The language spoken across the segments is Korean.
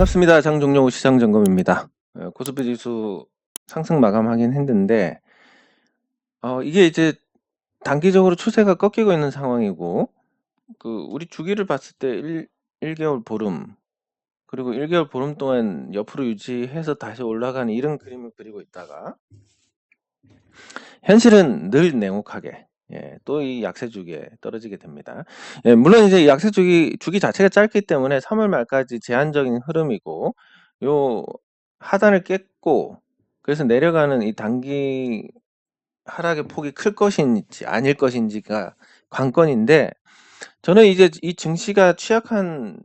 반갑습니다. 장종료 시장점검입니다. 코스피 지수 상승 마감하긴 했는데 이게 이제 단기적으로 추세가 꺾이고 있는 상황이고 우리 주기를 봤을 때 1개월 보름 그리고 1개월 보름 동안 옆으로 유지해서 다시 올라가는 이런 그림을 그리고 있다가 현실은 늘 냉혹하게 또 이 약세 주기에 떨어지게 됩니다. 물론 이제 이 약세 주기 자체가 짧기 때문에 3월 말까지 제한적인 흐름이고 요 하단을 깼고 그래서 내려가는 이 단기 하락의 폭이 클 것인지 아닐 것인지가 관건인데 저는 이제 이 증시가 취약한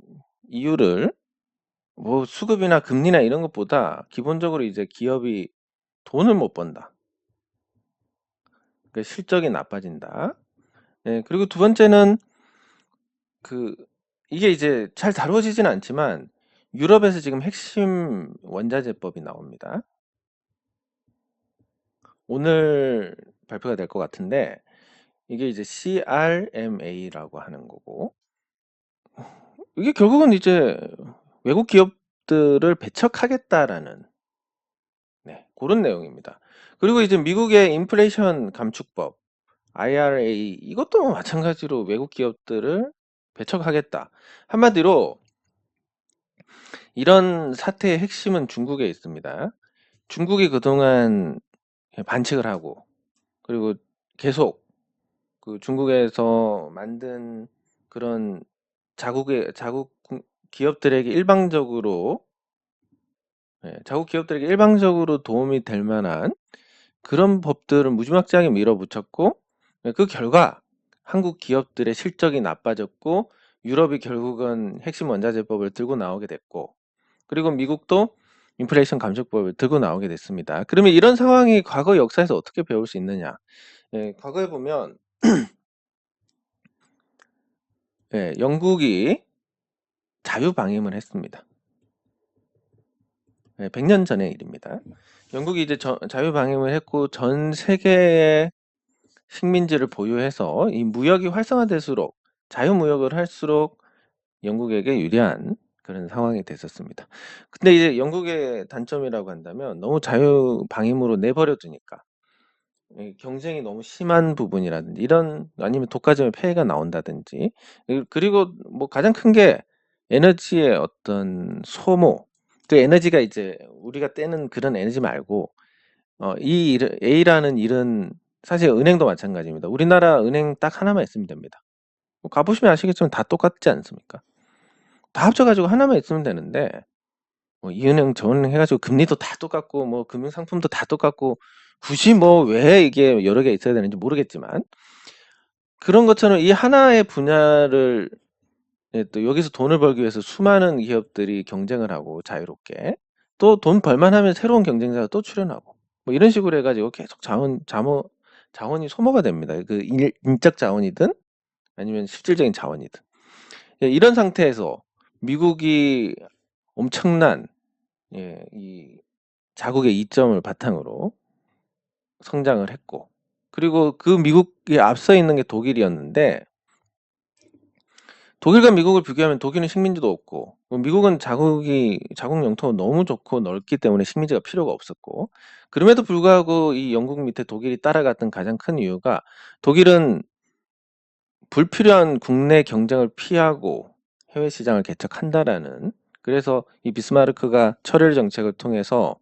이유를 뭐 수급이나 금리나 이런 것보다 기본적으로 이제 기업이 돈을 못 번다. 그러니까 실적이 나빠진다. 그리고 두 번째는 이게 이제 잘 다루어지진 않지만 유럽에서 지금 핵심 원자재법이 나옵니다. 오늘 발표가 될 것 같은데 이게 이제 CRMA라고 하는 거고 이게 결국은 이제 외국 기업들을 배척하겠다라는 그런 내용입니다. 그리고 이제 미국의 인플레이션 감축법 IRA 이것도 마찬가지로 외국 기업들을 배척하겠다. 한마디로 이런 사태의 핵심은 중국에 있습니다. 중국이 그동안 반칙을 하고 그리고 계속 중국에서 만든 그런 자국 기업들에게 일방적으로 도움이 될 만한 그런 법들을 무지막지하게 밀어붙였고 그 결과 한국 기업들의 실적이 나빠졌고 유럽이 결국은 핵심 원자재법을 들고 나오게 됐고 그리고 미국도 인플레이션 감축법을 들고 나오게 됐습니다. 그러면 이런 상황이 과거 역사에서 어떻게 배울 수 있느냐? 과거에 보면 영국이 자유방임을 했습니다. 100년 전의 일입니다. 영국이 이제 자유방임을 했고 전 세계의 식민지를 보유해서 이 무역이 활성화될수록 자유무역을 할수록 영국에게 유리한 그런 상황이 됐었습니다. 근데 이제 영국의 단점이라고 한다면 너무 자유방임으로 내버려 두니까 경쟁이 너무 심한 부분이라든지 이런 아니면 독과점의 폐해가 나온다든지 그리고 뭐 가장 큰 게 에너지의 어떤 소모 그 에너지가 이제 우리가 떼는 그런 에너지 말고 A라는 일은 사실 은행도 마찬가지입니다. 우리나라 은행 딱 하나만 있으면 됩니다. 가보시면 아시겠지만 다 똑같지 않습니까? 다 합쳐가지고 하나만 있으면 되는데 이 은행 저 은행 해가지고 금리도 다 똑같고 뭐 금융상품도 다 똑같고 굳이 뭐 왜 이게 여러 개 있어야 되는지 모르겠지만 그런 것처럼 이 하나의 분야를 또 여기서 돈을 벌기 위해서 수많은 기업들이 경쟁을 하고 자유롭게 또 돈 벌만 하면 새로운 경쟁자가 또 출현하고 뭐 이런 식으로 해가지고 계속 자원이 소모가 됩니다. 인적 자원이든 아니면 실질적인 자원이든 이런 상태에서 미국이 엄청난 이 자국의 이점을 바탕으로 성장을 했고 그리고 그 미국에 앞서 있는 게 독일이었는데 독일과 미국을 비교하면 독일은 식민지도 없고 미국은 자국 영토가 너무 좋고 넓기 때문에 식민지가 필요가 없었고 그럼에도 불구하고 이 영국 밑에 독일이 따라갔던 가장 큰 이유가 독일은 불필요한 국내 경쟁을 피하고 해외 시장을 개척한다라는 그래서 이 비스마르크가 철혈 정책을 통해서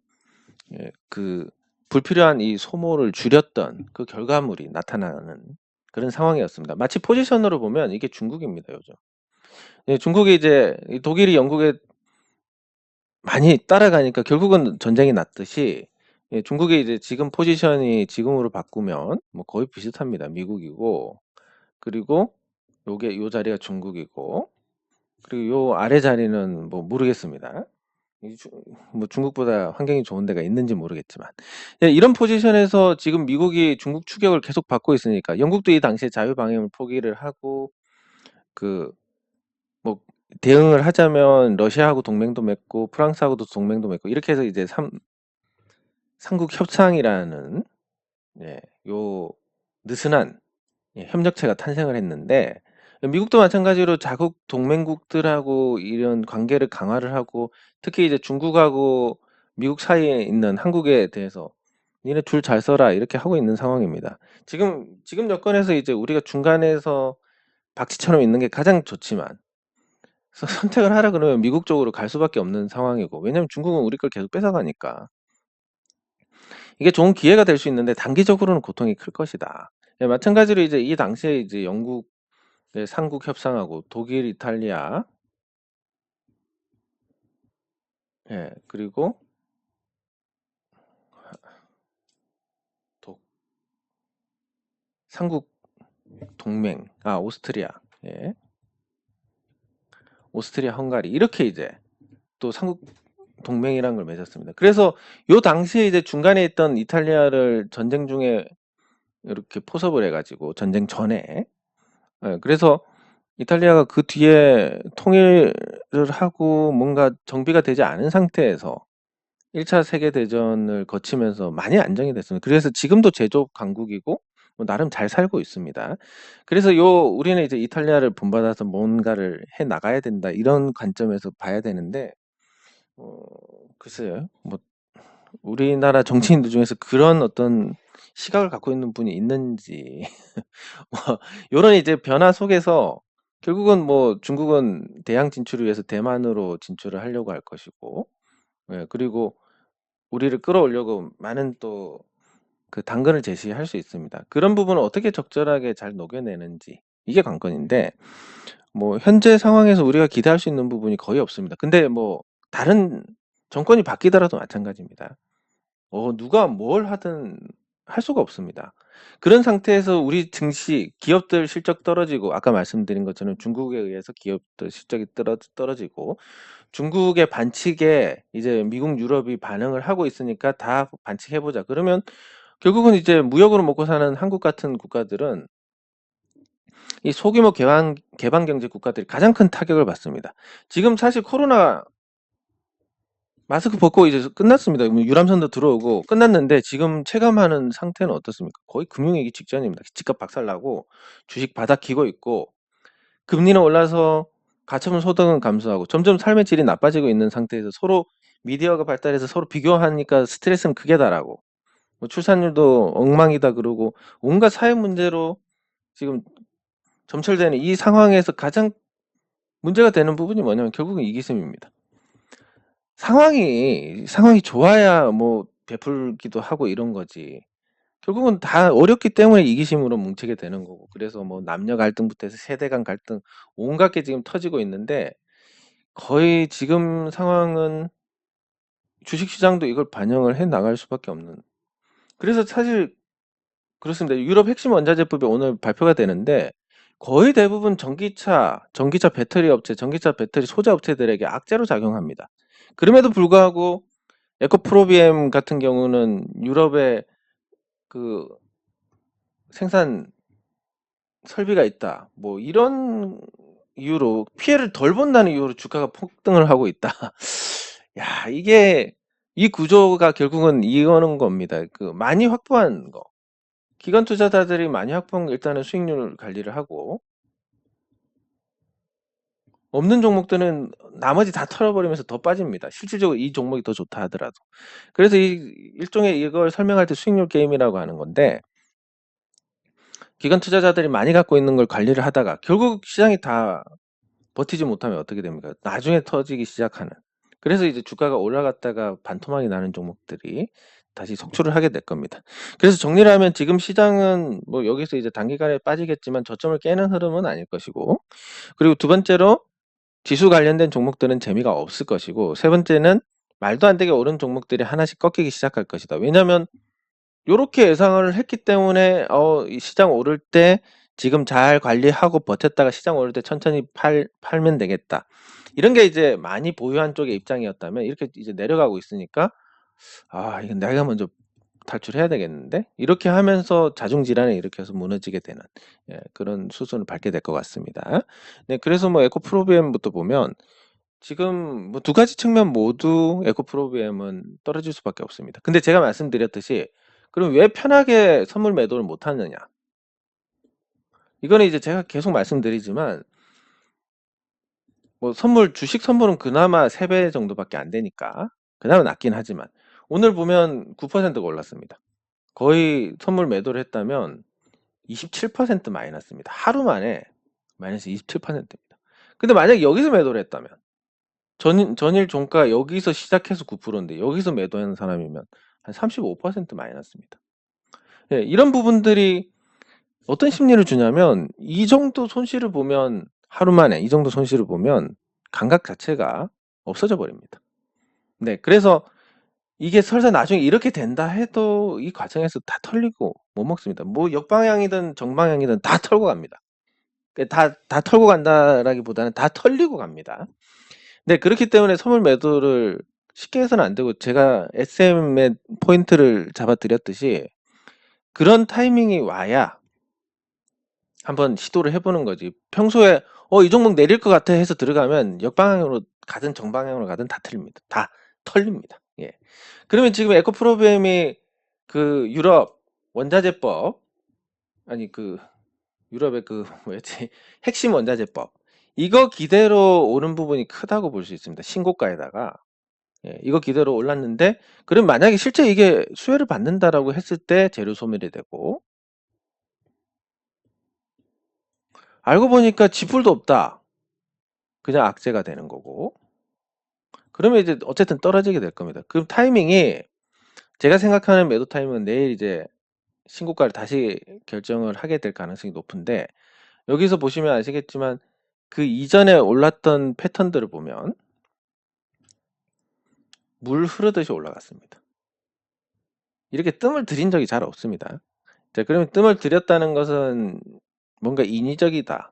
불필요한 이 소모를 줄였던 그 결과물이 나타나는 그런 상황이었습니다. 마치 포지션으로 보면 이게 중국입니다, 요즘. 중국이 이제 독일이 영국에 많이 따라가니까 결국은 전쟁이 났듯이 중국이 이제 지금 포지션이 지금으로 바꾸면 뭐 거의 비슷합니다. 미국이고 그리고 요 자리가 중국이고 그리고 요 아래 자리는 뭐 모르겠습니다. 뭐 중국보다 환경이 좋은 데가 있는지 모르겠지만 이런 포지션에서 지금 미국이 중국 추격을 계속 받고 있으니까 영국도 이 당시에 자유방임을 포기를 하고 뭐 대응을 하자면 러시아하고 동맹도 맺고 프랑스하고도 동맹도 맺고 이렇게 해서 이제 삼국 협상이라는 요 느슨한 협력체가 탄생을 했는데 미국도 마찬가지로 자국 동맹국들하고 이런 관계를 강화를 하고 특히 이제 중국하고 미국 사이에 있는 한국에 대해서 "니네 줄 잘 서라." 이렇게 하고 있는 상황입니다. 지금 여건에서 이제 우리가 중간에서 박쥐처럼 있는 게 가장 좋지만 선택을 하라 그러면 미국 쪽으로 갈 수밖에 없는 상황이고 왜냐면 중국은 우리 걸 계속 뺏어가니까. 이게 좋은 기회가 될 수 있는데 단기적으로는 고통이 클 것이다. 예 마찬가지로 이제 이 당시에 이제 영국의 삼국 협상하고 독일, 이탈리아 그리고 독 삼국 동맹 오스트리아 예. 오스트리아, 헝가리 이렇게 이제 또 삼국 동맹이라는 걸 맺었습니다. 그래서 요 당시에 이제 중간에 있던 이탈리아를 전쟁 중에 이렇게 포섭을 해 가지고 전쟁 전에 그래서 이탈리아가 그 뒤에 통일을 하고 뭔가 정비가 되지 않은 상태에서 1차 세계 대전을 거치면서 많이 안정이 됐습니다. 그래서 지금도 제조업 강국이고 뭐 나름 잘 살고 있습니다. 그래서 우리는 이제 '이탈리아를 본받아서 뭔가를 해 나가야 된다.' 이런 관점에서 봐야 되는데 어 글쎄요. 뭐 우리나라 정치인들 중에서 그런 어떤 시각을 갖고 있는 분이 있는지 뭐 요런 이제 변화 속에서 결국은 뭐 중국은 대양 진출을 위해서 대만으로 진출을 하려고 할 것이고 그리고 우리를 끌어오려고 많은 또 그 당근을 제시할 수 있습니다. 그런 부분을 어떻게 적절하게 잘 녹여내는지 이게 관건인데 뭐 현재 상황에서 우리가 기대할 수 있는 부분이 거의 없습니다. 근데 뭐 다른 정권이 바뀌더라도 마찬가지입니다. 누가 뭘 하든 할 수가 없습니다. 그런 상태에서 우리 증시 기업들 실적 떨어지고 아까 말씀드린 것처럼 중국에 의해서 기업들 실적이 떨어지고 중국의 반칙에 이제 미국, 유럽이 반응을 하고 있으니까 "다 반칙해 보자." 그러면 결국은 이제 무역으로 먹고 사는 한국 같은 국가들은 이 소규모 개방 경제 국가들이 가장 큰 타격을 받습니다. 지금 사실 코로나 마스크 벗고 이제 끝났습니다. 뭐 유람선도 들어오고 끝났는데 지금 체감하는 상태는 어떻습니까? 거의 금융위기 직전입니다. 집값 박살나고 주식 바닥 기고 있고 금리는 올라서 가처분 소득은 감소하고 점점 삶의 질이 나빠지고 있는 상태에서 서로 미디어가 발달해서 서로 비교하니까 스트레스는 극에달하고 뭐 출산율도 엉망이다 그러고 온갖 사회 문제로 지금 점철되는 이 상황에서 가장 문제가 되는 부분이 뭐냐면 결국은 이기심입니다. 상황이 좋아야 뭐 베풀기도 하고 이런 거지. 결국은 다 어렵기 때문에 이기심으로 뭉치게 되는 거고 그래서 뭐 남녀 갈등부터 해서 세대 간 갈등 온갖 게 지금 터지고 있는데 거의 지금 상황은 주식 시장도 이걸 반영을 해 나갈 수밖에 없는 그래서 사실 그렇습니다. 유럽 핵심 원자재법이 오늘 발표가 되는데 거의 대부분 전기차 배터리 업체, 전기차 배터리 소재 업체들에게 악재로 작용합니다. 그럼에도 불구하고 에코프로비엠 같은 경우는 유럽의 그 생산 설비가 있다. 뭐 이런 이유로 피해를 덜 본다는 이유로 주가가 폭등을 하고 있다. 야, 이 구조가 결국은 이거는 겁니다. 그 많이 확보한 거. 기관 투자자들이 많이 확보한 거 일단은 수익률 관리를 하고 없는 종목들은 나머지 다 털어버리면서 더 빠집니다. 실질적으로 이 종목이 더 좋다 하더라도. 그래서 일종의 이걸 설명할 때 수익률 게임이라고 하는 건데 기관 투자자들이 많이 갖고 있는 걸 관리를 하다가 결국 시장이 다 버티지 못하면 어떻게 됩니까? 나중에 터지기 시작하는. 그래서 이제 주가가 올라갔다가 반토막이 나는 종목들이 다시 속출을 하게 될 겁니다. 그래서 정리를 하면 지금 시장은 뭐 여기서 이제 단기간에 빠지겠지만 저점을 깨는 흐름은 아닐 것이고 그리고 두 번째로 지수 관련된 종목들은 재미가 없을 것이고 세 번째는 말도 안 되게 오른 종목들이 하나씩 꺾이기 시작할 것이다. 왜냐하면 요렇게 예상을 했기 때문에 이 시장 오를 때 지금 잘 관리하고 버텼다가 시장 오를 때 천천히 팔면 되겠다. 이런 게 이제 많이 보유한 쪽의 입장이었다면 이렇게 이제 내려가고 있으니까 '아 이건 내가 먼저 탈출해야 되겠는데?' 이렇게 하면서 자중질환을 일으켜서 무너지게 되는 그런 수순을 밟게 될 것 같습니다. 네 그래서 뭐 에코프로비엠부터 보면 지금 뭐 두 가지 측면 모두 에코프로비엠은 떨어질 수밖에 없습니다. 근데 제가 말씀드렸듯이 그럼 왜 편하게 선물 매도를 못 하느냐? 이거는 이제 제가 계속 말씀드리지만 뭐 주식 선물은 그나마 3배 정도밖에 안 되니까 그나마 낮긴 하지만 오늘 보면 9%가 올랐습니다. 거의 선물 매도를 했다면 27% 마이너스입니다. 하루 만에 마이너스 27%입니다. 근데 만약에 여기서 매도를 했다면 전일 종가 여기서 시작해서 9%인데 여기서 매도하는 사람이면 한 35% 마이너스입니다. 예, 이런 부분들이 어떤 심리를 주냐면 이 정도 손실을 보면 하루 만에 이 정도 손실을 보면 감각 자체가 없어져 버립니다. 네, 그래서 이게 설사 나중에 이렇게 된다 해도 이 과정에서 다 털리고 못 먹습니다. 뭐 역방향이든 정방향이든 다 털고 갑니다. 다 털고 간다라기보다는 다 털리고 갑니다. 네, 그렇기 때문에 선물 매도를 쉽게 해서는 안 되고 제가 SM의 포인트를 잡아드렸듯이 그런 타이밍이 와야 한번 시도를 해보는 거지. 평소에 이 종목 내릴 것 같아 해서 들어가면 역방향으로 가든 정방향으로 가든 다 틀립니다. 다 털립니다. 예. 그러면 지금 에코프로비엠이 그 유럽 원자재법 아니 그 유럽의 그 뭐였지 핵심 원자재법 이거 기대로 오는 부분이 크다고 볼 수 있습니다. 신고가에다가 예, 이거 기대로 올랐는데 그럼 만약에 실제 이게 수혜를 받는다라고 했을 때 재료 소멸이 되고 알고 보니까 지풀도 없다. 그냥 악재가 되는 거고 그러면 이제 어쨌든 떨어지게 될 겁니다. 그럼 타이밍이 제가 생각하는 매도 타이밍은 내일 이제 신고가를 다시 결정을 하게 될 가능성이 높은데 여기서 보시면 아시겠지만 그 이전에 올랐던 패턴들을 보면 물 흐르듯이 올라갔습니다. 이렇게 뜸을 들인 적이 잘 없습니다. 자, 그러면 뜸을 들였다는 것은 뭔가 인위적이다.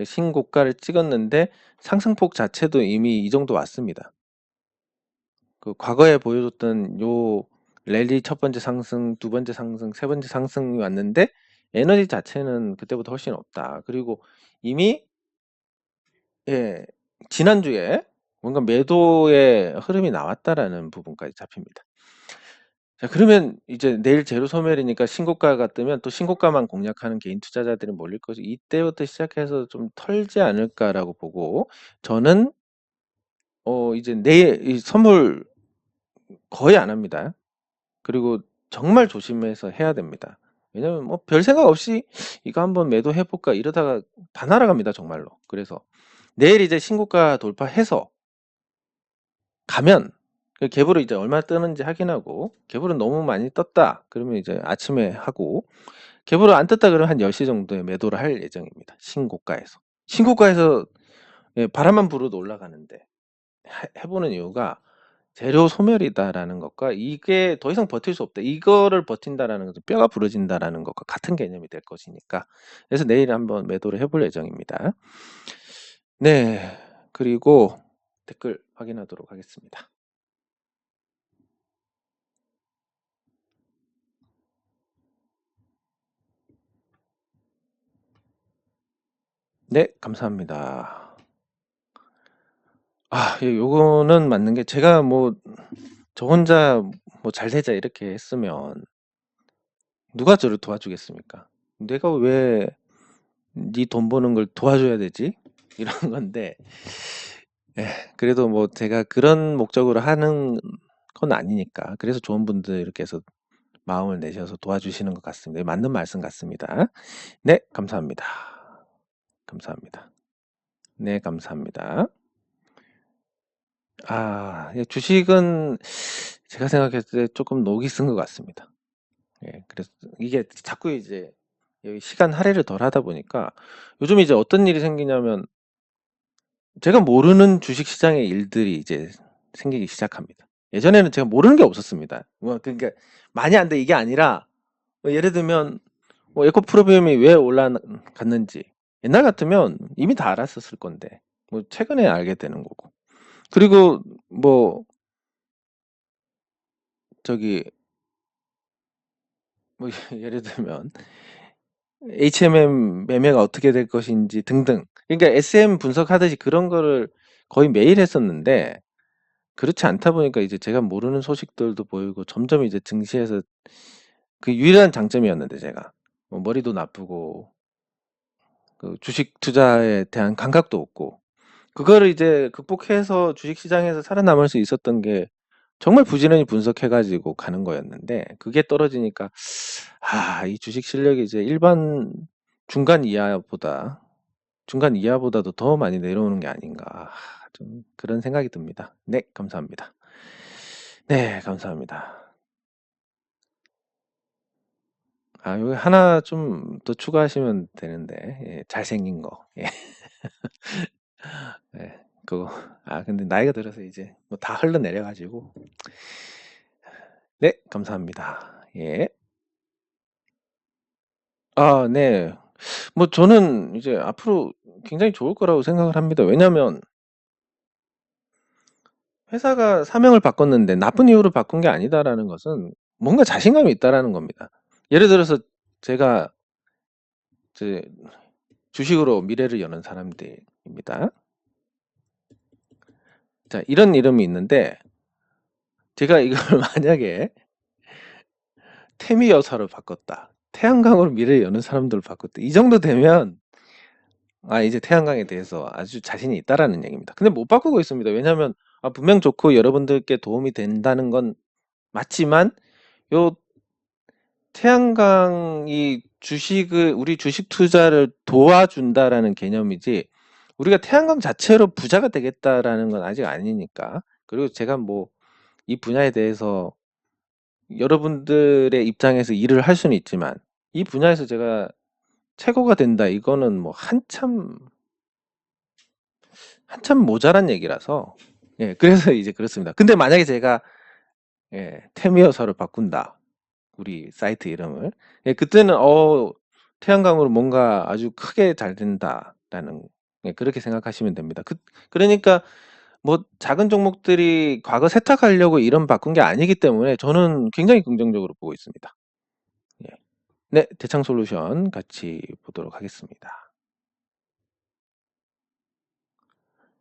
신고가를 찍었는데 상승폭 자체도 이미 이 정도 왔습니다. 그 과거에 보여줬던 요 랠리 첫 번째 상승, 두 번째 상승, 세 번째 상승이 왔는데 에너지 자체는 그때보다 훨씬 없다. 그리고 이미 예, 지난주에 뭔가 매도의 흐름이 나왔다라는 부분까지 잡힙니다. 자, 그러면 이제 내일 제로 소멸이니까 신고가가 뜨면 또 신고가만 공략하는 개인 투자자들이 몰릴 것이 이때부터 시작해서 좀 털지 않을까라고 보고 저는 이제 내일 이 선물 거의 안 합니다. 그리고 정말 조심해서 해야 됩니다. 왜냐면 뭐 별 생각 없이 이거 한번 매도해 볼까 이러다가 다 날아갑니다, 정말로. 그래서 내일 이제 신고가 돌파해서 가면 그 갭으로 이제 얼마 뜨는지 확인하고 갭으로 너무 많이 떴다. 그러면 이제 아침에 하고 갭으로 안 떴다 그러면 한 10시 정도에 매도를 할 예정입니다. 신고가에서. 신고가에서 예, 바람만 불어도 올라가는데 해보는 이유가 재료 소멸이다라는 것과 이게 더 이상 버틸 수 없다. 이거를 버틴다라는 것은 뼈가 부러진다라는 것과 같은 개념이 될 것이니까. 그래서 내일 한번 매도를 해볼 예정입니다. 네. 그리고 댓글 확인하도록 하겠습니다. 네, 감사합니다. 요거는 맞는 게 제가 뭐 저 혼자 뭐 잘 되자 이렇게 했으면 누가 저를 도와주겠습니까? 내가 왜 네 돈 버는 걸 도와줘야 되지? 이런 건데 예, 그래도 뭐 제가 그런 목적으로 하는 건 아니니까 그래서 좋은 분들 이렇게 해서 마음을 내셔서 도와주시는 것 같습니다. 맞는 말씀 같습니다. 네, 감사합니다. 감사합니다. 네, 감사합니다. 예, 주식은 제가 생각했을 때 조금 녹이 쓴 것 같습니다. 예, 그래서 이게 자꾸 이제 여기 시간 할애를 덜 하다 보니까 요즘 이제 어떤 일이 생기냐면 제가 모르는 주식 시장의 일들이 이제 생기기 시작합니다. 예전에는 제가 모르는 게 없었습니다. 뭐 그러니까 많이 안 돼 이게 아니라 뭐 예를 들면 뭐 에코 프로비움이 왜 올라갔는지 옛날 같으면 이미 다 알았었을 건데 뭐 최근에 알게 되는 거고 그리고 뭐 저기 뭐 예를 들면 HMM 매매가 어떻게 될 것인지 등등 그러니까 SM 분석하듯이 그런 거를 거의 매일 했었는데 그렇지 않다 보니까 이제 제가 모르는 소식들도 보이고 점점 이제 증시에서 그 유일한 장점이었는데 제가 뭐 머리도 나쁘고 그 주식 투자에 대한 감각도 없고 그거를 이제 극복해서 주식시장에서 살아남을 수 있었던 게 정말 부지런히 분석해 가지고 가는 거였는데 그게 떨어지니까 이 주식 실력이 이제 일반 중간 이하보다도 더 많이 내려오는 게 아닌가 좀 그런 생각이 듭니다. 네, 감사합니다. 네, 감사합니다. 여기 하나 좀 더 추가하시면 되는데 잘생긴 거. 예. 네, 그거 근데 나이가 들어서 이제 뭐 다 흘러내려 가지고 네, 감사합니다. 예. 네. 뭐 저는 이제 앞으로 굉장히 좋을 거라고 생각을 합니다. 왜냐면 회사가 사명을 바꿨는데 나쁜 이유로 바꾼 게 아니다라는 것은 뭔가 자신감이 있다라는 겁니다. 예를 들어서 제가 이제 주식으로 미래를 여는 사람들입니다. 자, 이런 이름이 있는데 제가 이걸 만약에 태미 여사로 바꿨다. 태양광으로 미래를 여는 사람들을 바꿨다. 이 정도 되면 이제 태양광에 대해서 아주 자신이 있다라는 얘기입니다. 근데 못 바꾸고 있습니다. 왜냐하면 분명 좋고 여러분들께 도움이 된다는 건 맞지만 요 태양광이 우리 주식 투자를 도와준다라는 개념이지 우리가 태양광 자체로 부자가 되겠다라는 건 아직 아니니까. 그리고 제가 뭐 이 분야에 대해서 여러분들의 입장에서 일을 할 수는 있지만 이 분야에서 제가 최고가 된다 이거는 뭐 한참 모자란 얘기라서 그래서 이제 그렇습니다. 근데 만약에 제가 태미어사로 바꾼다 우리 사이트 이름을 그때는 태양광으로 뭔가 아주 크게 잘 된다라는 그렇게 생각하시면 됩니다. 그러니까 뭐 작은 종목들이 과거 세탁하려고 이름 바꾼 게 아니기 때문에 저는 굉장히 긍정적으로 보고 있습니다. 네, 대창솔루션 같이 보도록 하겠습니다.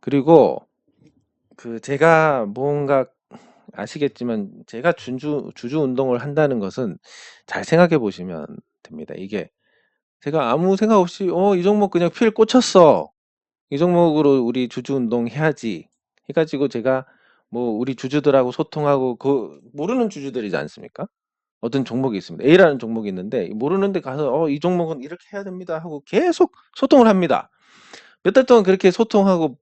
그리고 제가 뭔가 아시겠지만 제가 주주 운동을 한다는 것은 잘 생각해 보시면 됩니다. 이게 제가 아무 생각 없이 이 종목 그냥 필 꽂혔어. 이 종목으로 우리 주주 운동 해야지. 해가지고 제가 뭐 우리 주주들하고 소통하고 모르는 주주들이지 않습니까? 어떤 종목이 있습니다. A라는 종목이 있는데 모르는데 가서 이 종목은 이렇게 해야 됩니다 하고 계속 소통을 합니다. 몇 달 동안 그렇게 소통하고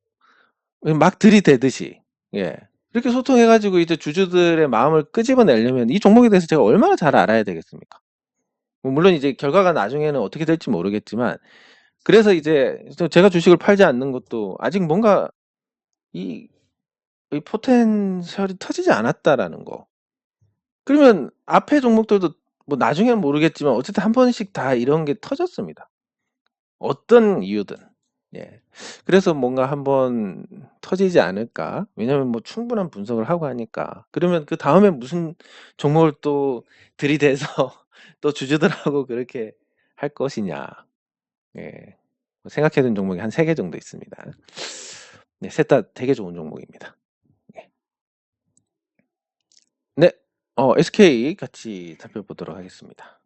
막 들이대듯이 이렇게 소통해가지고 이제 주주들의 마음을 끄집어내려면 이 종목에 대해서 제가 얼마나 잘 알아야 되겠습니까? 물론 이제 결과가 나중에는 어떻게 될지 모르겠지만 그래서 이제 제가 주식을 팔지 않는 것도 아직 뭔가 이 포텐셜이 터지지 않았다라는 거. 그러면 앞에 종목들도 뭐 나중에는 모르겠지만 어쨌든 한 번씩 다 이런 게 터졌습니다. 어떤 이유든. 그래서 뭔가 한번 터지지 않을까? 왜냐면 뭐 충분한 분석을 하고 하니까. 그러면 그다음에 무슨 종목을 또 들이대서 또 주주들하고 그렇게 할 것이냐. 생각해 둔 종목이 한 3개 정도 있습니다. 셋 다 되게 좋은 종목입니다. 네. SK 같이 살펴보도록 하겠습니다.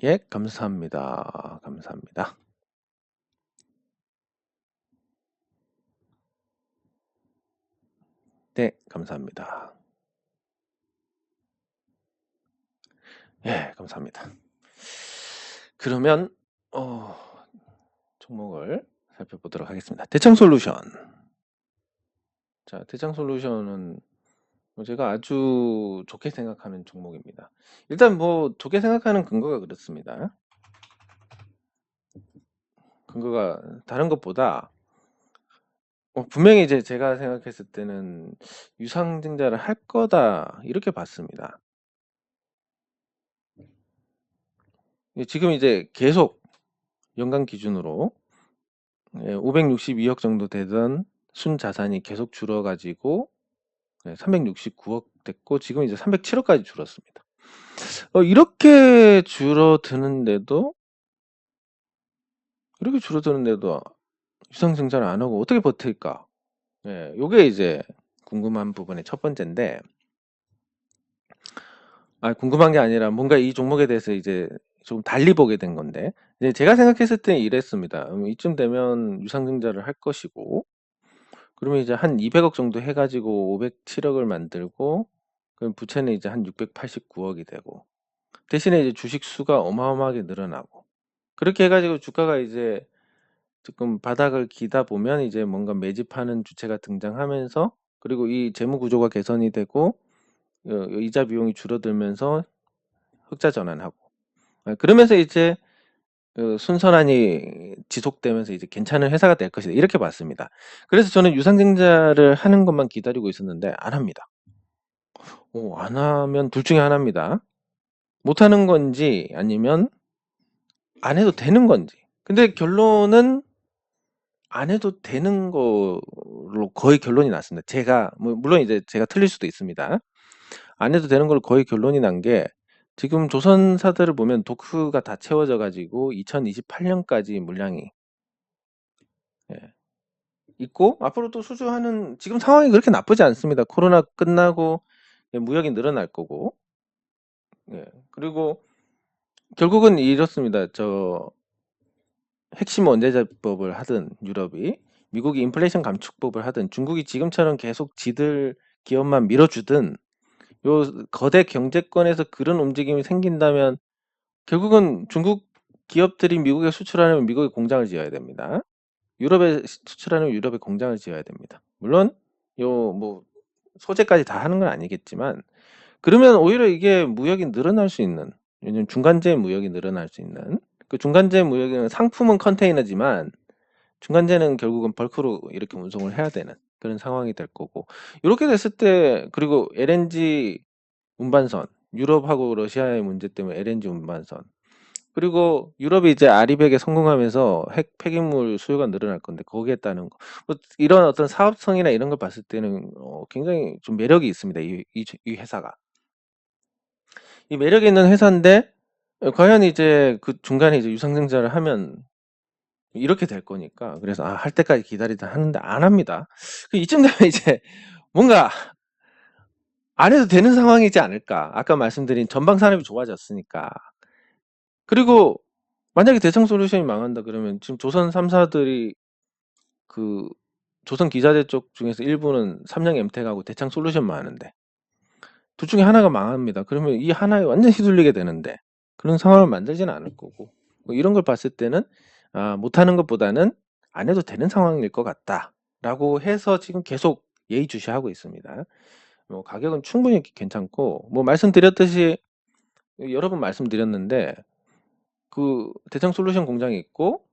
예, 감사합니다. 감사합니다. 네, 감사합니다. 예, 감사합니다. 그러면 종목을 살펴보도록 하겠습니다. 대창솔루션. 자, 대창솔루션은 제가 아주 좋게 생각하는 종목입니다. 일단 뭐 좋게 생각하는 근거가 그렇습니다. 근거가 다른 것보다 분명히 이제 제가 생각했을 때는 유상증자를 할 거다 이렇게 봤습니다. 지금 이제 계속 연간 기준으로 562억 정도 되던 순자산이 계속 줄어가지고 369억 됐고 지금 이제 307억까지 줄었습니다. 이렇게 줄어드는데도 유상증자를 안 하고 어떻게 버틸까? 요게 이제 궁금한 부분의 첫 번째인데 궁금한 게 아니라 뭔가 이 종목에 대해서 이제 좀 달리 보게 된 건데, 이제 제가 생각했을 때 이랬습니다. 이쯤 되면 유상증자를 할 것이고, 그러면 이제 한 200억 정도 해가지고 507억을 만들고, 그럼 부채는 이제 한 689억이 되고, 대신에 이제 주식 수가 어마어마하게 늘어나고, 그렇게 해가지고 주가가 이제 조금 바닥을 기다 보면 이제 뭔가 매집하는 주체가 등장하면서, 그리고 이 재무 구조가 개선이 되고, 이자 비용이 줄어들면서 흑자 전환하고, 그러면서 이제 순선환이 지속되면서 이제 괜찮은 회사가 될 것이다, 이렇게 봤습니다. 그래서 저는 유상증자를 하는 것만 기다리고 있었는데 안 합니다. 안 하면 둘 중에 하나입니다. 못 하는 건지 아니면 안 해도 되는 건지. 근데 결론은 안 해도 되는 걸로 거의 결론이 났습니다. 제가 물론 이제 제가 틀릴 수도 있습니다. 안 해도 되는 걸로 거의 결론이 난 게, 지금 조선사들을 보면 도크가 다 채워져 가지고 2028년까지 물량이, 예, 있고, 앞으로 또 수주하는, 지금 상황이 그렇게 나쁘지 않습니다. 코로나 끝나고 무역이 늘어날 거고, 예, 그리고 결국은 이렇습니다. 핵심 원자재법을 하든 유럽이, 미국이 인플레이션 감축법을 하든, 중국이 지금처럼 계속 지들 기업만 밀어주든, 요 거대 경제권에서 그런 움직임이 생긴다면 결국은 중국 기업들이 미국에 수출하려면 미국에 공장을 지어야 됩니다. 유럽에 수출하려면 유럽에 공장을 지어야 됩니다. 물론 뭐 소재까지 다 하는 건 아니겠지만, 그러면 오히려 이게 무역이 늘어날 수 있는, 왜냐면 중간재 무역이 늘어날 수 있는, 그 중간재 무역은 상품은 컨테이너지만 중간재는 결국은 벌크로 이렇게 운송을 해야 되는 그런 상황이 될 거고, 이렇게 됐을 때, 그리고 LNG 운반선, 유럽하고 러시아의 문제 때문에 LNG 운반선, 그리고 유럽이 이제 아리백에 성공하면서 핵 폐기물 수요가 늘어날 건데 거기에 따른 거, 이런 어떤 사업성이나 이런 걸 봤을 때는 굉장히 좀 매력이 있습니다. 이 회사가 이 매력이 있는 회사인데, 과연 이제 그 중간에 이제 유상증자를 하면 이렇게 될 거니까, 그래서 할 때까지 기다리다 하는데 안 합니다. 이쯤 되면 이제 뭔가 안 해도 되는 상황이지 않을까. 아까 말씀드린 전방 산업이 좋아졌으니까. 그리고 만약에 대창 솔루션이 망한다 그러면 지금 조선 3사들이, 그 조선 기자재 쪽 중에서 일부는 삼양 엠텍하고 대창 솔루션만 하는데 둘 중에 하나가 망합니다. 그러면 이 하나에 완전 휘둘리게 되는데, 그런 상황을 만들지는 않을 거고, 이런 걸 봤을 때는 못하는 것보다는 안 해도 되는 상황일 것 같다라고 해서 지금 계속 예의주시하고 있습니다. 가격은 충분히 괜찮고, 말씀드렸듯이 여러 번 말씀드렸는데, 그 대창 솔루션 공장이 있고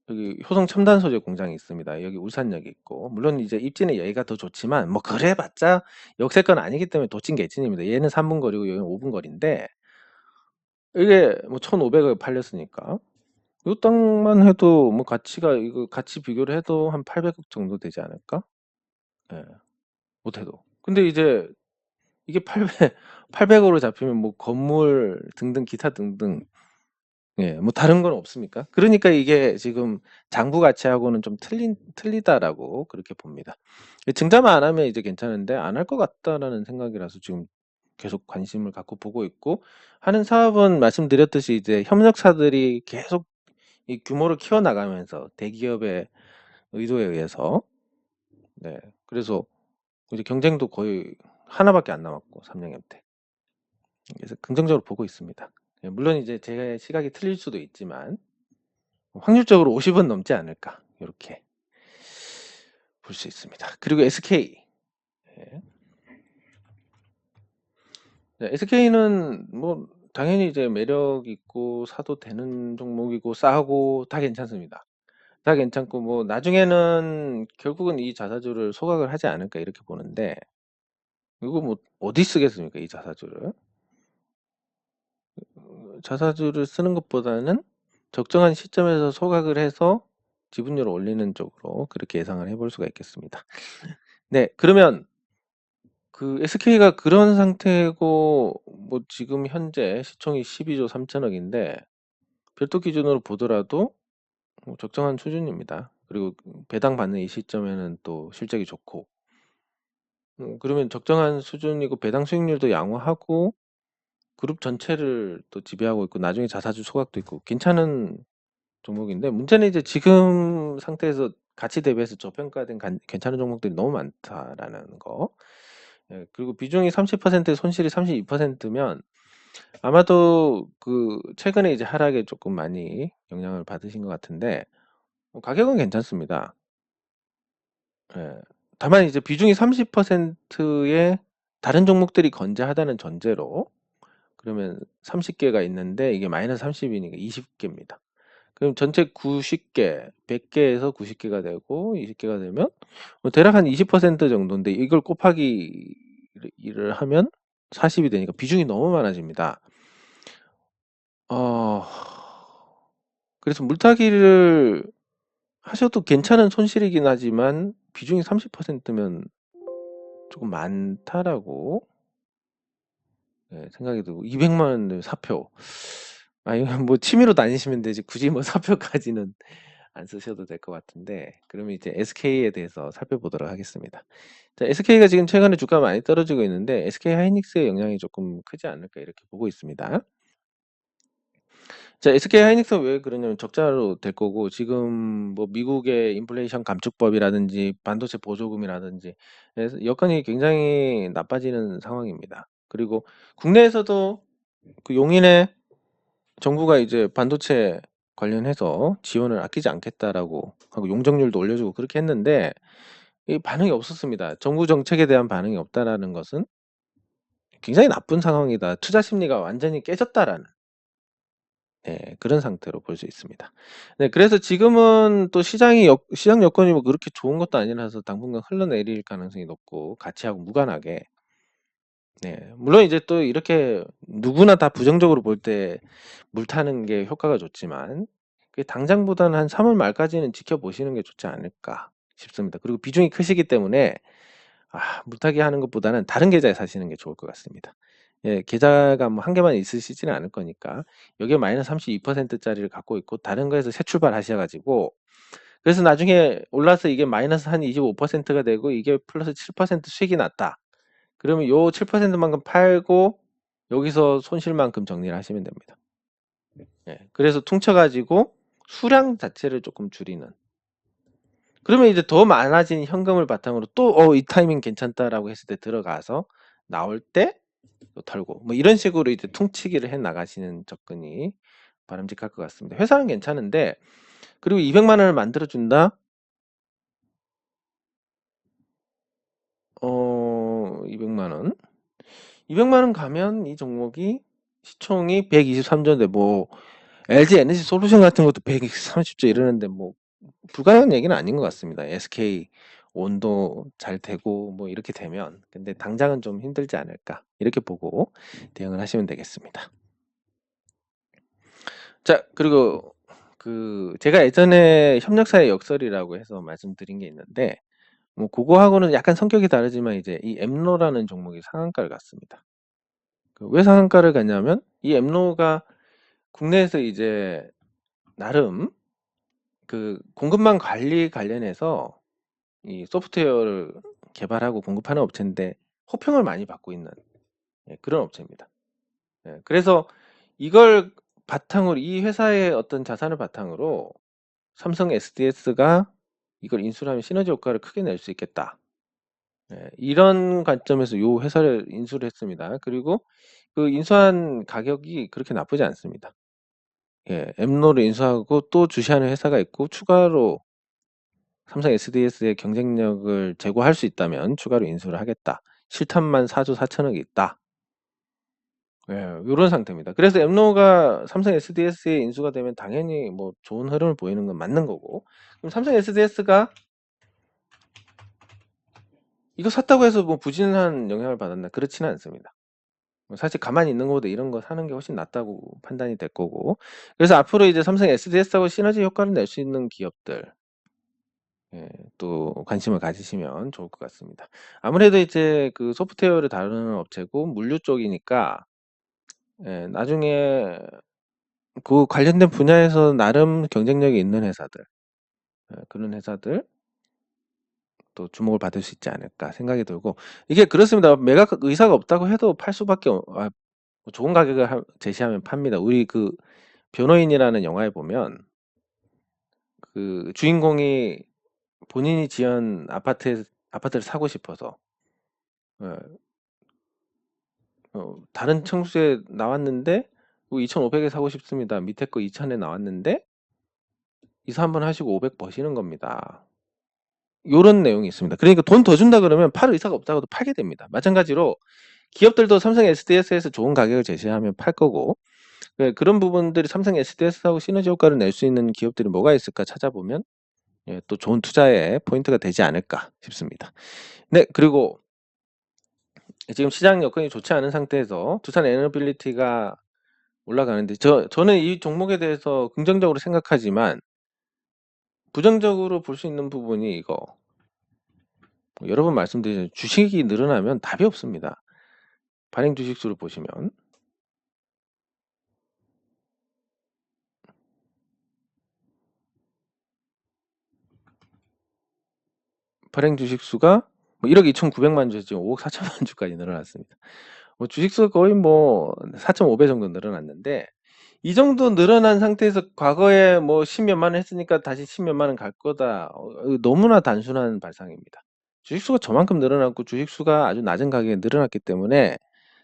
여기 효성 첨단 소재 공장이 있습니다. 여기 울산역이 있고, 물론 이제 입지는 여기가 더 좋지만 그래봤자 역세권 아니기 때문에 도찐 개찐입니다. 얘는 3분 거리고 여기는 5분 거리인데, 이게 1,500억에 팔렸으니까 이 땅만 해도 가치가, 이거 같이 비교를 해도 한 800억 정도 되지 않을까? 예, 못해도. 근데 이제 이게 800억으로 잡히면 건물 등등 기타 등등, 예, 다른 건 없습니까? 그러니까 이게 지금 장부 가치하고는 좀 틀리다라고 그렇게 봅니다. 증자만 안 하면 이제 괜찮은데 안 할 것 같다라는 생각이라서 지금 계속 관심을 갖고 보고 있고, 하는 사업은 말씀드렸듯이 이제 협력사들이 계속 이 규모를 키워나가면서 대기업의 의도에 의해서, 네, 그래서 이제 경쟁도 거의 하나밖에 안 남았고, 삼성한테. 그래서 긍정적으로 보고 있습니다. 예, 물론 이제 제 시각이 틀릴 수도 있지만 확률적으로 50은 넘지 않을까, 이렇게 볼 수 있습니다. 그리고 SK, 예. SK는 당연히 이제 매력 있고 사도 되는 종목이고 싸고 다 괜찮습니다. 다 괜찮고, 나중에는 결국은 이 자사주를 소각을 하지 않을까 이렇게 보는데, 이거 어디 쓰겠습니까, 이 자사주를? 자사주를 쓰는 것보다는 적정한 시점에서 소각을 해서 지분율을 올리는 쪽으로 그렇게 예상을 해볼 수가 있겠습니다. 네, 그러면 그 SK가 그런 상태고, 지금 현재 시총이 12조 3천억인데 별도 기준으로 보더라도 적정한 수준입니다. 그리고 배당 받는 이 시점에는 또 실적이 좋고, 그러면 적정한 수준이고 배당 수익률도 양호하고, 그룹 전체를 또 지배하고 있고 나중에 자사주 소각도 있고 괜찮은 종목인데 문제는 이제 지금 상태에서 가치 대비해서 저평가된 괜찮은 종목들이 너무 많다라는 거. 예, 그리고 비중이 30% 손실이 32%면 아마도 그 최근에 이제 하락에 조금 많이 영향을 받으신 것 같은데 가격은 괜찮습니다. 예. 다만 이제 비중이 30%의 다른 종목들이 건재하다는 전제로 그러면 30개가 있는데 이게 마이너스 30이니까 20개입니다. 그럼 전체 90개, 100개에서 90개가 되고 20개가 되면 대략 한 20% 정도인데 이걸 곱하기를 하면 40이 되니까 비중이 너무 많아집니다. 그래서 물타기를 하셔도 괜찮은 손실이긴 하지만 비중이 30%면 조금 많다라고 생각이 들고 200만 원 사표. 이건 뭐 취미로 다니시면 되지 굳이 뭐 사표까지는 안 쓰셔도 될 것 같은데 그러면 이제 SK에 대해서 살펴보도록 하겠습니다. 자, SK가 지금 최근에 주가가 많이 떨어지고 있는데 SK 하이닉스의 영향이 조금 크지 않을까 이렇게 보고 있습니다. 자, SK 하이닉스는 왜 그러냐면 적자로 될 거고 지금 뭐 미국의 인플레이션 감축법이라든지 반도체 보조금이라든지 여건이 굉장히 나빠지는 상황입니다. 그리고 국내에서도 그 용인에 정부가 이제 반도체 관련해서 지원을 아끼지 않겠다라고 하고 용적률도 올려주고 그렇게 했는데 이 반응이 없었습니다. 정부 정책에 대한 반응이 없다라는 것은 굉장히 나쁜 상황이다. 투자 심리가 완전히 깨졌다라는 그런 상태로 볼 수 있습니다. 네, 그래서 지금은 또 시장 여건이 뭐 그렇게 좋은 것도 아니라서 당분간 흘러내릴 가능성이 높고 가치하고 무관하게 물론 이제 또 이렇게 누구나 다 부정적으로 볼 때 물 타는 게 효과가 좋지만 당장보다는 한 3월 말까지는 지켜보시는 게 좋지 않을까 싶습니다. 그리고 비중이 크시기 때문에 물타기 하는 것보다는 다른 계좌에 사시는 게 좋을 것 같습니다. 계좌가 뭐 한 개만 있으시지는 않을 거니까 여기에 마이너스 32%짜리를 갖고 있고 다른 거에서 새 출발하셔가지고 그래서 나중에 올라서 이게 마이너스 한 25%가 되고 이게 플러스 7% 수익이 났다. 그러면 요 7%만큼 팔고 여기서 손실만큼 정리를 하시면 됩니다. 그래서 퉁쳐가지고 수량 자체를 조금 줄이는. 그러면 이제 더 많아진 현금을 바탕으로 또 이 타이밍 괜찮다라고 했을 때 들어가서 나올 때 또 털고 뭐 이런 식으로 이제 퉁치기를 해 나가시는 접근이 바람직할 것 같습니다. 회사는 괜찮은데 그리고 200만 원을 만들어 준다. 200만 원. 200만 원 가면 이 종목이 시총이 123조인데 뭐 LG 에너지 솔루션 같은 것도 130조 이러는데 뭐 불가능한 얘기는 아닌 것 같습니다. SK 온도 잘 되고 뭐 이렇게 되면 근데 당장은 좀 힘들지 않을까 이렇게 보고 대응을 하시면 되겠습니다. 자, 그리고 그 제가 예전에 협력사의 역설이라고 해서 말씀드린 게 있는데 뭐 그거하고는 약간 성격이 다르지만 이제 이 엠노라는 종목이 상한가를 갔습니다. 왜 상한가를 갔냐면 이 엠노가 국내에서 이제 나름 그 공급망 관리 관련해서 이 소프트웨어를 개발하고 공급하는 업체인데 호평을 많이 받고 있는 그런 업체입니다. 그래서 이걸 바탕으로 이 회사의 어떤 자산을 바탕으로 삼성 SDS가 이걸 인수를 하면 시너지 효과를 크게 낼 수 있겠다. 이런 관점에서 이 회사를 인수를 했습니다. 그리고 그 인수한 가격이 그렇게 나쁘지 않습니다. 엠노를 인수하고 또 주시하는 회사가 있고 추가로 삼성 SDS의 경쟁력을 제고할 수 있다면 추가로 인수를 하겠다. 실탄만 4조 4천억이 있다. 이런 상태입니다. 그래서 엠노가 삼성 SDS에 인수가 되면 당연히 뭐 좋은 흐름을 보이는 건 맞는 거고 그럼 삼성 SDS가 이거 샀다고 해서 뭐 부진한 영향을 받았나 그렇지는 않습니다. 사실 가만히 있는 것보다 이런 거 사는 게 훨씬 낫다고 판단이 될 거고 그래서 앞으로 이제 삼성 SDS하고 시너지 효과를 낼 수 있는 기업들 또 관심을 가지시면 좋을 것 같습니다. 아무래도 이제 그 소프트웨어를 다루는 업체고 물류 쪽이니까 나중에 그 관련된 분야에서 나름 경쟁력이 있는 회사들 그런 회사들 또 주목을 받을 수 있지 않을까 생각이 들고 이게 그렇습니다. 매각 의사가 없다고 해도 팔 수밖에 좋은 가격을 제시하면 팝니다. 우리 그 변호인이라는 영화에 보면 그 주인공이 본인이 지은 아파트를 사고 싶어서 예, 다른 청수에 나왔는데 2,500에 사고 싶습니다. 밑에 거 2,000에 나왔는데 이사 한번 하시고 500 버시는 겁니다. 요런 내용이 있습니다. 그러니까 돈 더 준다 그러면 팔 의사가 없다고도 팔게 됩니다. 마찬가지로 기업들도 삼성 SDS에서 좋은 가격을 제시하면 팔 거고 그런 부분들이 삼성 SDS하고 시너지 효과를 낼 수 있는 기업들이 뭐가 있을까 찾아보면 또 좋은 투자의 포인트가 되지 않을까 싶습니다. 네, 그리고 지금 시장 여건이 좋지 않은 상태에서 두산 에너빌리티가 올라가는데 저는 이 종목에 대해서 긍정적으로 생각하지만 부정적으로 볼 수 있는 부분이 이거 여러 번 말씀드리죠. 주식이 늘어나면 답이 없습니다. 발행 주식수를 보시면 발행 주식수가 1억 2,900만 주 지금 5억 4천만 주까지 늘어났습니다. 주식수가 거의 4.5배 정도 늘어났는데 이 정도 늘어난 상태에서 과거에 10몇만 원 했으니까 다시 10몇만 원 갈 거다. 너무나 단순한 발상입니다. 주식수가 저만큼 늘어났고 주식수가 아주 낮은 가격에 늘어났기 때문에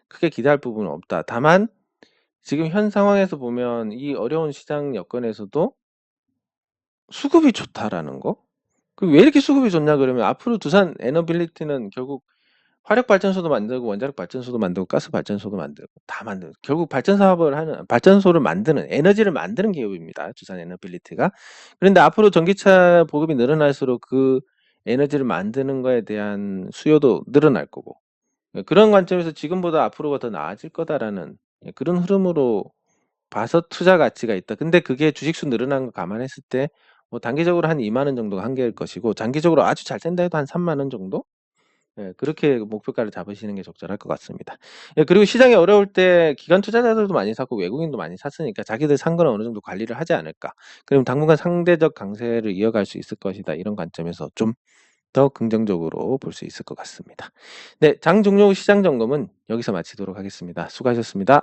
크게 기대할 부분은 없다. 다만 지금 현 상황에서 보면 이 어려운 시장 여건에서도 수급이 좋다라는 거. 왜 이렇게 수급이 좋냐 그러면 앞으로 두산 에너빌리티는 결국 화력 발전소도 만들고 원자력 발전소도 만들고 가스 발전소도 만들고 다 만들고 결국 발전 사업을 하는 발전소를 만드는 에너지를 만드는 기업입니다. 두산 에너빌리티가. 그런데 앞으로 전기차 보급이 늘어날수록 그 에너지를 만드는 거에 대한 수요도 늘어날 거고 그런 관점에서 지금보다 앞으로가 더 나아질 거다라는 그런 흐름으로 봐서 투자 가치가 있다. 근데 그게 주식수 늘어난 거 감안했을 때 단기적으로 한 2만 원 정도가 한계일 것이고 장기적으로 아주 잘 된다 해도 한 3만 원 정도? 그렇게 목표가를 잡으시는 게 적절할 것 같습니다. 그리고 시장이 어려울 때 기관 투자자들도 많이 샀고 외국인도 많이 샀으니까 자기들 산 거는 어느 정도 관리를 하지 않을까. 그럼 당분간 상대적 강세를 이어갈 수 있을 것이다. 이런 관점에서 좀 더 긍정적으로 볼 수 있을 것 같습니다. 네, 장 종료 후 시장 점검은 여기서 마치도록 하겠습니다. 수고하셨습니다.